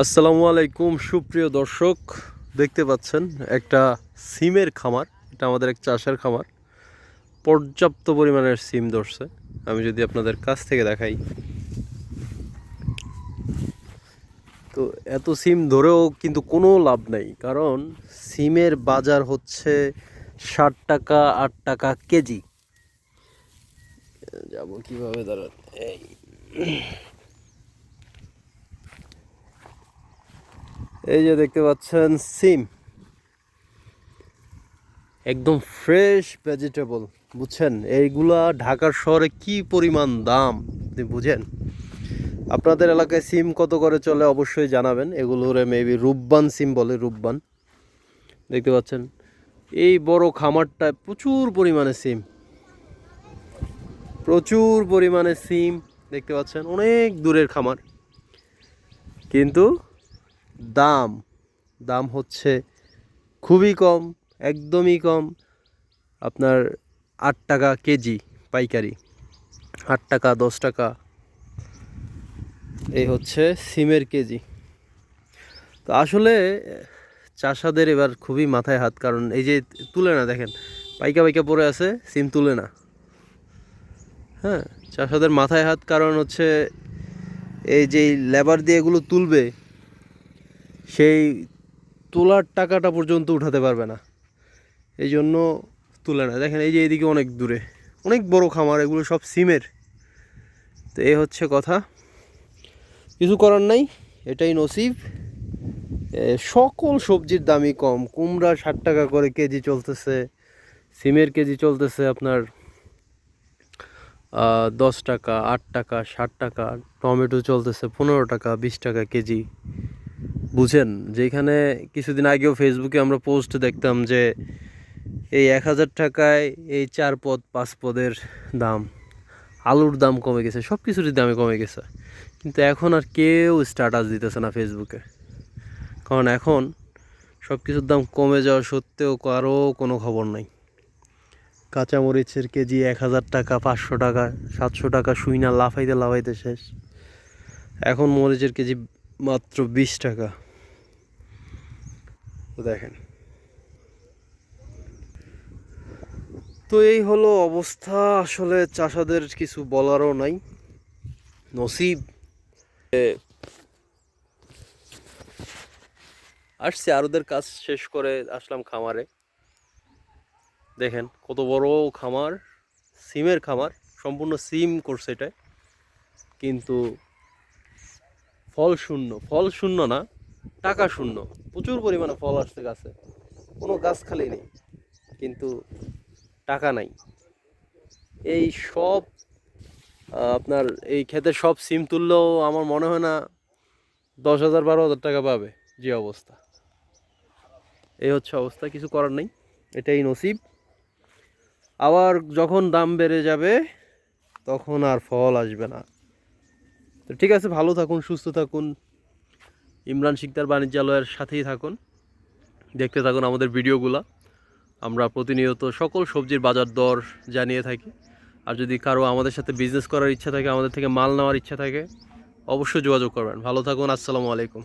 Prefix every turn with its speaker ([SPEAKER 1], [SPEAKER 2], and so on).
[SPEAKER 1] আসসালামু আলাইকুম সুপ্রিয় দর্শক, দেখতে পাচ্ছেন একটা সিমের খামার। এটা আমাদের এক চাষের খামার। পর্যাপ্ত পরিমাণের সিম ধরছে। আমি যদি আপনাদের কাছ থেকে দেখাই, তো এত সিম ধরেও কিন্তু কোনো লাভ নাই, কারণ সিমের বাজার হচ্ছে 60 টাকা 8 টাকা কেজি। যাব কিভাবে দাঁড়ান, এই যে দেখতে পাচ্ছেন সিম, একদম ফ্রেশ ভেজিটেবল, বুঝছেন? এইগুলা ঢাকার শহরে কি পরিমাণ দাম আপনি বুঝেন? আপনাদের এলাকায় সিম কত করে চলে অবশ্যই জানাবেন। এগুলোরে মেবি রূপবান সিম বলে, রূপবান। দেখতে পাচ্ছেন এই বড় খামারটায় প্রচুর পরিমাণে সিম, প্রচুর পরিমাণে সিম দেখতে পাচ্ছেন। অনেক দূরের খামার, কিন্তু দাম দাম হচ্ছে খুবই কম, একদমই কম। আপনার 8 টাকা কেজি পাইকারি, 8 টাকা 10 টাকা, এই হচ্ছে সিমের কেজি। তো আসলে চাষাদের এবার খুবই মাথায় হাত, কারণ এই যে তুলে না, দেখেন পাইকা পাইকা পড়ে আছে, সিম তুলে না। হ্যাঁ, চাষাদের মাথায় হাত, কারণ হচ্ছে এই যে লেবার দিয়ে এগুলো তুলবে, সেই তোলার টাকাটা পর্যন্ত উঠাতে পারবে না, এই জন্য তুলে না। দেখেন এই যে এইদিকে অনেক দূরে অনেক বড় খামার, এগুলো সব সিমের। তো এই হচ্ছে কথা, কিছু করার নাই, এটাই নসিব। সকল সবজির দামই কম। কুমড়া 60 টাকা করে কেজি চলতেছে, সিমের কেজি চলতেছে আপনার 10 টাকা 8 টাকা 60 টাকা, টমেটো চলতেছে 15 টাকা 20 টাকা কেজি। বুঝেন, যেখানে কিছুদিন আগেও ফেসবুকে আমরা পোস্ট দেখতাম যে এই 1000 টাকায় এই 4 পদ 5 পদের দাম, আলুর দাম কমে গেছে, সব কিছুরই দামে কমে গেছে। কিন্তু এখন আর কেউ স্ট্যাটাস দিতেছে না ফেসবুকে, কারণ এখন সব কিছুর দাম কমে যাওয়া সত্ত্বেও কারো কোনো খবর নাই। কাঁচামরিচের কেজি 1000 টাকা 500 টাকা 700 টাকা শুইনা লাফাইতে লাফাইতে শেষ। এখন মরিচের কেজি মাত্র 20 টাকা। তো দেখেন, তো এই হলো অবস্থা। আসলে চাষাদের কিছু বলারও নাই, নসিব। আসছি আরোদের কাজ শেষ করে আসলাম খামারে। দেখেন কত বড় খামার, সিমের খামার, সম্পূর্ণ সিম করছে এটা। কিন্তু ফল শূন্য, ফল শূন্য না, টাকা শূন্য। প্রচুর পরিমাণে ফল আসছে গাছে, কোনো গাছ খালি নেই, কিন্তু টাকা নাই। এই সব আপনার এই ক্ষেতে সব সিম তুললেও আমার মনে হয় না 10,000 12,000 টাকা পাবে, যে অবস্থা। এই হচ্ছে অবস্থা, কিছু করার নেই, এটাই নসিব। আবার যখন দাম বেড়ে যাবে তখন আর ফল আসবে না। তো ঠিক আছে, ভালো থাকুন, সুস্থ থাকুন, ইমরান শিকদার বাণিজ্যালয়ের সাথেই থাকুন, দেখতে থাকুন আমাদের ভিডিওগুলো। আমরা প্রতিনিয়ত সকল সবজির বাজার দর জানিয়ে থাকি। আর যদি কারো আমাদের সাথে বিজনেস করার ইচ্ছা থাকে, আমাদের থেকে মাল নেওয়ার ইচ্ছা থাকে, অবশ্যই যোগাযোগ করবেন। ভালো থাকুন, আসসালামু আলাইকুম।